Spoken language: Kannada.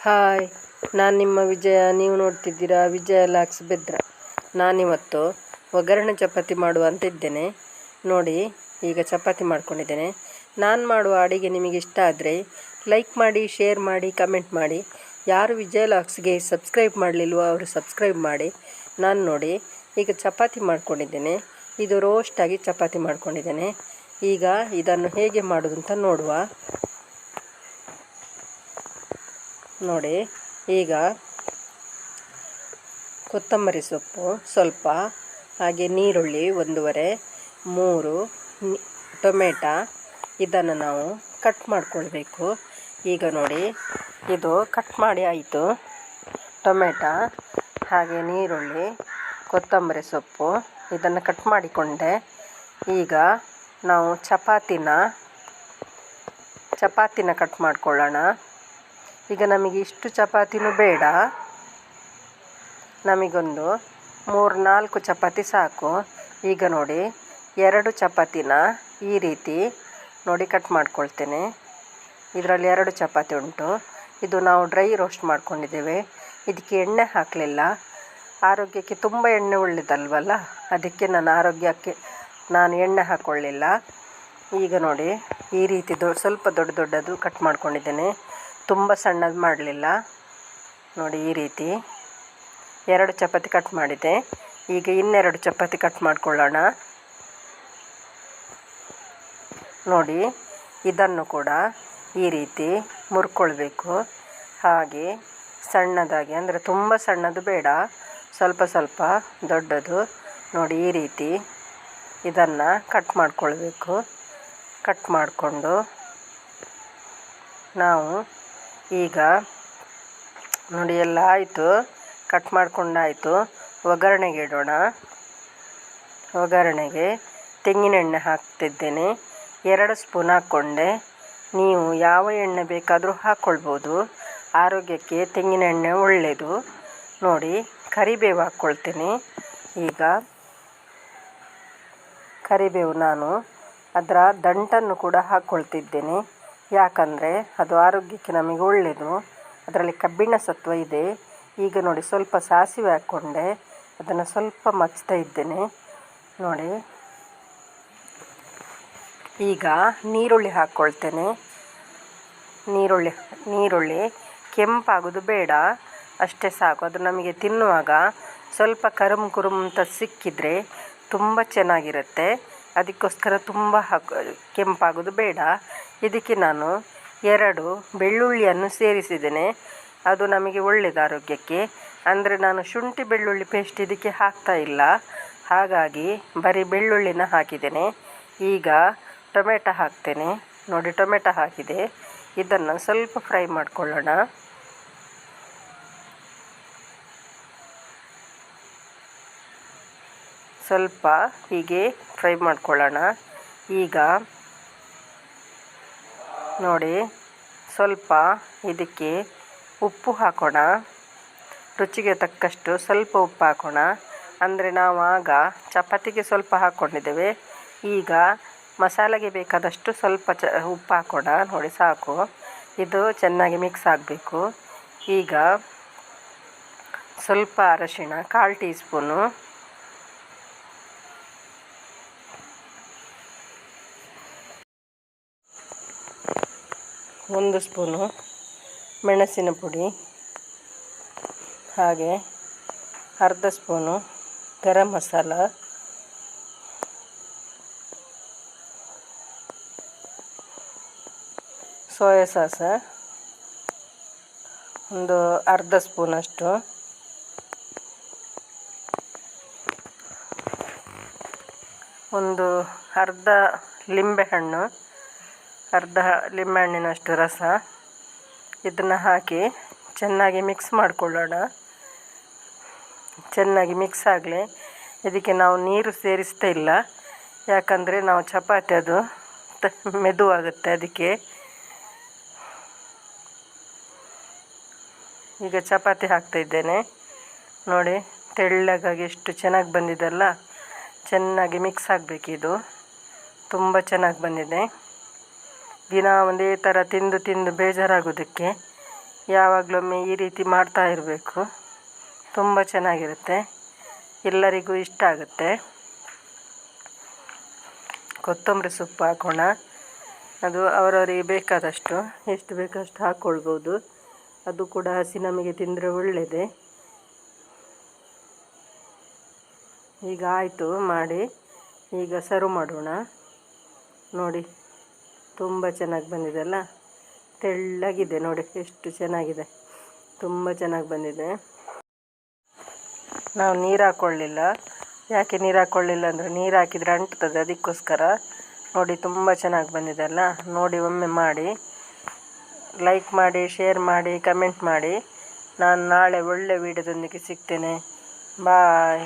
ಹಾಯ್, ನಾನು ನಿಮ್ಮ ವಿಜಯ. ನೀವು ನೋಡ್ತಿದ್ದೀರಾ ವಿಜಯ ಲಾಕ್ಸ್ ಬೆದ್ರ. ನಾನಿವತ್ತು ಒಗ್ಗರಣೆ ಚಪಾತಿ ಮಾಡುವ ಅಂತ ಇದ್ದೇನೆ. ನೋಡಿ, ಈಗ ಚಪಾತಿ ಮಾಡ್ಕೊಂಡಿದ್ದೇನೆ. ನಾನು ಮಾಡುವ ಅಡಿಗೆ ನಿಮಗೆ ಇಷ್ಟ ಆದರೆ ಲೈಕ್ ಮಾಡಿ, ಶೇರ್ ಮಾಡಿ, ಕಮೆಂಟ್ ಮಾಡಿ. ಯಾರು ವಿಜಯ ಲಾಕ್ಸ್ಗೆ ಸಬ್ಸ್ಕ್ರೈಬ್ ಮಾಡಲಿಲ್ವೋ ಅವರು ಸಬ್ಸ್ಕ್ರೈಬ್ ಮಾಡಿ. ನಾನು ನೋಡಿ ಈಗ ಚಪಾತಿ ಮಾಡ್ಕೊಂಡಿದ್ದೇನೆ. ಇದು ರೋಸ್ಟಾಗಿ ಚಪಾತಿ ಮಾಡ್ಕೊಂಡಿದ್ದೇನೆ. ಈಗ ಇದನ್ನು ಹೇಗೆ ಮಾಡೋದು ಅಂತ ನೋಡುವ. ನೋಡಿ, ಈಗ ಕೊತ್ತಂಬರಿ ಸೊಪ್ಪು ಸ್ವಲ್ಪ, ಹಾಗೆ ನೀರುಳ್ಳಿ 1.5, 3 ಟೊಮೆಟೊ, ಇದನ್ನು ನಾವು ಕಟ್ ಮಾಡಿಕೊಳ್ಬೇಕು. ಈಗ ನೋಡಿ, ಇದು ಕಟ್ ಮಾಡಿ ಆಯಿತು. ಟೊಮೆಟೊ ಹಾಗೆ ನೀರುಳ್ಳಿ, ಕೊತ್ತಂಬರಿ ಸೊಪ್ಪು ಇದನ್ನು ಕಟ್ ಮಾಡಿಕೊಂಡೆ. ಈಗ ನಾವು ಚಪಾತಿನ ಕಟ್ ಮಾಡ್ಕೊಳ್ಳೋಣ. ಈಗ ನಮಗೆ ಇಷ್ಟು ಚಪಾತಿನೂ ಬೇಡ, ನಮಗೊಂದು 3-4 ಚಪಾತಿ ಸಾಕು. ಈಗ ನೋಡಿ, 2 ಚಪಾತಿನ ಈ ರೀತಿ ನೋಡಿ ಕಟ್ ಮಾಡ್ಕೊಳ್ತೇನೆ. ಇದರಲ್ಲಿ 2 ಚಪಾತಿ ಉಂಟು. ಇದು ನಾವು ಡ್ರೈ ರೋಸ್ಟ್ ಮಾಡ್ಕೊಂಡಿದ್ದೇವೆ. ಇದಕ್ಕೆ ಎಣ್ಣೆ ಹಾಕಲಿಲ್ಲ. ಆರೋಗ್ಯಕ್ಕೆ ತುಂಬ ಎಣ್ಣೆ ಒಳ್ಳೆಯದಲ್ವಲ್ಲ, ಅದಕ್ಕೆ ನಾನು ಎಣ್ಣೆ ಹಾಕ್ಕೊಳ್ಳಿಲ್ಲ. ಈಗ ನೋಡಿ, ಈ ರೀತಿ ಸ್ವಲ್ಪ ದೊಡ್ಡದು ಕಟ್ ಮಾಡ್ಕೊಂಡಿದ್ದೇನೆ. ತುಂಬ ಸಣ್ಣದು ಮಾಡಲಿಲ್ಲ. ನೋಡಿ, ಈ ರೀತಿ 2 ಚಪಾತಿ ಕಟ್ ಮಾಡಿದೆ. ಈಗ ಇನ್ನೆರಡು ಚಪಾತಿ ಕಟ್ ಮಾಡ್ಕೊಳ್ಳೋಣ. ನೋಡಿ, ಇದನ್ನು ಕೂಡ ಈ ರೀತಿ ಮುರ್ಕೊಳ್ಬೇಕು. ಹಾಗೆ ಸಣ್ಣದಾಗಿ, ಅಂದರೆ ತುಂಬ ಸಣ್ಣದು ಬೇಡ, ಸ್ವಲ್ಪ ದೊಡ್ಡದು. ನೋಡಿ, ಈ ರೀತಿ ಇದನ್ನು ಕಟ್ ಮಾಡ್ಕೊಳ್ಬೇಕು. ಕಟ್ ಮಾಡಿಕೊಂಡು ನಾವು ಈಗ ನೋಡಿ ಎಲ್ಲ ಆಯಿತು, ಕಟ್ ಮಾಡ್ಕೊಂಡಾಯಿತು. ಒಗ್ಗರಣೆಗೆ ಇಡೋಣ. ಒಗ್ಗರಣೆಗೆ ತೆಂಗಿನೆಣ್ಣೆ ಹಾಕ್ತಿದ್ದೇನೆ. 2 ಸ್ಪೂನ್ ಹಾಕ್ಕೊಂಡೆ. ನೀವು ಯಾವ ಎಣ್ಣೆ ಬೇಕಾದರೂ ಹಾಕ್ಕೊಳ್ಬೋದು. ಆರೋಗ್ಯಕ್ಕೆ ತೆಂಗಿನೆಣ್ಣೆ ಒಳ್ಳೆಯದು. ನೋಡಿ, ಕರಿಬೇವು ಹಾಕ್ಕೊಳ್ತೇನೆ. ಈಗ ಕರಿಬೇವು ನಾನು ಅದರ ದಂಟನ್ನು ಕೂಡ ಹಾಕ್ಕೊಳ್ತಿದ್ದೇನೆ. ಯಾಕಂದರೆ ಅದು ಆರೋಗ್ಯಕ್ಕೆ ನಮಗೆ ಒಳ್ಳೆಯದು. ಅದರಲ್ಲಿ ಕಬ್ಬಿಣ ಸತ್ವ ಇದೆ. ಈಗ ನೋಡಿ, ಸ್ವಲ್ಪ ಸಾಸಿವೆ ಹಾಕ್ಕೊಂಡೆ. ಅದನ್ನು ಸ್ವಲ್ಪ ಮಚ್ತಾ ಇದ್ದೇನೆ. ನೋಡಿ, ಈಗ ನೀರುಳ್ಳಿ ಹಾಕ್ಕೊಳ್ತೇನೆ. ನೀರುಳ್ಳಿ ಕೆಂಪಾಗೋದು ಬೇಡ, ಅಷ್ಟೇ ಸಾಕು. ಅದು ನಮಗೆ ತಿನ್ನುವಾಗ ಸ್ವಲ್ಪ ಕುರುಮ್ ಅಂತ ಸಿಕ್ಕಿದರೆ ತುಂಬ ಚೆನ್ನಾಗಿರುತ್ತೆ. ಅದಕ್ಕೋಸ್ಕರ ತುಂಬ ಕೆಂಪಾಗೋದು ಬೇಡ. ಇದಕ್ಕೆ ನಾನು 2 ಬೆಳ್ಳುಳ್ಳಿಯನ್ನು ಸೇರಿಸಿದ್ದೇನೆ. ಅದು ನಮಗೆ ಒಳ್ಳೆಯದು ಆರೋಗ್ಯಕ್ಕೆ. ಅಂದರೆ ನಾನು ಶುಂಠಿ ಬೆಳ್ಳುಳ್ಳಿ ಪೇಸ್ಟ್ ಇದಕ್ಕೆ ಹಾಕ್ತಾ ಇಲ್ಲ, ಹಾಗಾಗಿ ಬರೀ ಬೆಳ್ಳುಳ್ಳಿನ ಹಾಕಿದ್ದೇನೆ. ಈಗ ಟೊಮೆಟೊ ಹಾಕ್ತೇನೆ. ನೋಡಿ, ಟೊಮೆಟೊ ಹಾಕಿದೆ. ಇದನ್ನು ಸ್ವಲ್ಪ ಫ್ರೈ ಮಾಡಿಕೊಳ್ಳೋಣ. ಸ್ವಲ್ಪ ಹೀಗೆ ಫ್ರೈ ಮಾಡ್ಕೊಳ್ಳೋಣ. ಈಗ ನೋಡಿ, ಸ್ವಲ್ಪ ಇದಕ್ಕೆ ಉಪ್ಪು ಹಾಕೋಣ. ರುಚಿಗೆ ತಕ್ಕಷ್ಟು ಸ್ವಲ್ಪ ಉಪ್ಪು ಹಾಕೋಣ. ಅಂದರೆ ನಾವು ಆಗ ಚಪಾತಿಗೆ ಸ್ವಲ್ಪ ಹಾಕ್ಕೊಂಡಿದ್ದೇವೆ. ಈಗ ಮಸಾಲೆಗೆ ಬೇಕಾದಷ್ಟು ಸ್ವಲ್ಪ ಉಪ್ಪು ಹಾಕೋಣ. ನೋಡಿ, ಸಾಕು. ಇದು ಚೆನ್ನಾಗಿ ಮಿಕ್ಸ್ ಆಗಬೇಕು. ಈಗ ಸ್ವಲ್ಪ ಅರಶಿಣ 1/4 ಟೀ ಸ್ಪೂನು, ಒಂದು ಸ್ಪೂನು ಮೆಣಸಿನ ಪುಡಿ, ಹಾಗೆ ಅರ್ಧ ಸ್ಪೂನು ಗರಂ ಮಸಾಲ, ಸೋಯಾ ಸಾಸ ಒಂದು ಅರ್ಧ ಸ್ಪೂನಷ್ಟು, ಒಂದು ಅರ್ಧ ಲಿಂಬೆಹಣ್ಣಿನಷ್ಟು ರಸ. ಇದನ್ನು ಹಾಕಿ ಚೆನ್ನಾಗಿ ಮಿಕ್ಸ್ ಮಾಡಿಕೊಳ್ಳೋಣ. ಚೆನ್ನಾಗಿ ಮಿಕ್ಸ್ ಆಗಲಿ. ಇದಕ್ಕೆ ನಾವು ನೀರು ಸೇರಿಸ್ತಾ ಇಲ್ಲ, ಯಾಕಂದರೆ ನಾವು ಚಪಾತಿ ಅದು ಮೆದುವಾಗುತ್ತೆ. ಅದಕ್ಕೆ ಈಗ ಚಪಾತಿ ಹಾಕ್ತಾಯಿದ್ದೇನೆ. ನೋಡಿ, ತೆಳ್ಳಗಾಗಿ ಎಷ್ಟು ಚೆನ್ನಾಗಿ ಬಂದಿದೆಲ್ಲ. ಚೆನ್ನಾಗಿ ಮಿಕ್ಸ್ ಆಗಬೇಕಿದು. ತುಂಬ ಚೆನ್ನಾಗಿ ಬಂದಿದೆ. ದಿನ ಒಂದೇ ಥರ ತಿಂದು ಬೇಜಾರಾಗೋದಕ್ಕೆ ಯಾವಾಗಲೊಮ್ಮೆ ಈ ರೀತಿ ಮಾಡ್ತಾ ಇರಬೇಕು. ತುಂಬ ಚೆನ್ನಾಗಿರುತ್ತೆ, ಎಲ್ಲರಿಗೂ ಇಷ್ಟ ಆಗುತ್ತೆ. ಕೊತ್ತಂಬರಿ ಸೊಪ್ಪು ಹಾಕೋಣ. ಅದು ಅವರವರಿಗೆ ಬೇಕಾದಷ್ಟು, ಎಷ್ಟು ಬೇಕಷ್ಟು ಹಾಕ್ಕೊಳ್ಬೋದು. ಅದು ಕೂಡ ಹಸಿ ನಮಗೆ ತಿಂದರೆ ಒಳ್ಳೆಯದೇ. ಈಗ ಆಯಿತು ಮಾಡಿ, ಈಗ ಸರ್ವ್ ಮಾಡೋಣ. ನೋಡಿ ತುಂಬ ಚೆನ್ನಾಗಿ ಬಂದಿದೆ ಅಲ್ಲ, ತೆಳ್ಳಗಿದೆ ನೋಡಿ ಎಷ್ಟು ಚೆನ್ನಾಗಿದೆ, ತುಂಬ ಚೆನ್ನಾಗಿ ಬಂದಿದೆ. ನಾವು ನೀರು ಹಾಕ್ಕೊಳ್ಳಿಲ್ಲ. ಯಾಕೆ ನೀರು ಹಾಕ್ಕೊಳ್ಳಿಲ್ಲ ಅಂದರೆ ನೀರು ಹಾಕಿದರೆ ಅಂಟ್ತದೆ, ಅದಕ್ಕೋಸ್ಕರ. ನೋಡಿ ತುಂಬ ಚೆನ್ನಾಗಿ ಬಂದಿದೆ ಅಲ್ಲ. ನೋಡಿ ಒಮ್ಮೆ ಮಾಡಿ, ಲೈಕ್ ಮಾಡಿ, ಶೇರ್ ಮಾಡಿ, ಕಮೆಂಟ್ ಮಾಡಿ. ನಾನು ನಾಳೆ ಒಳ್ಳೆ ವೀಡಿಯೋದೊಂದಿಗೆ ಸಿಗ್ತೇನೆ. ಬಾಯ್.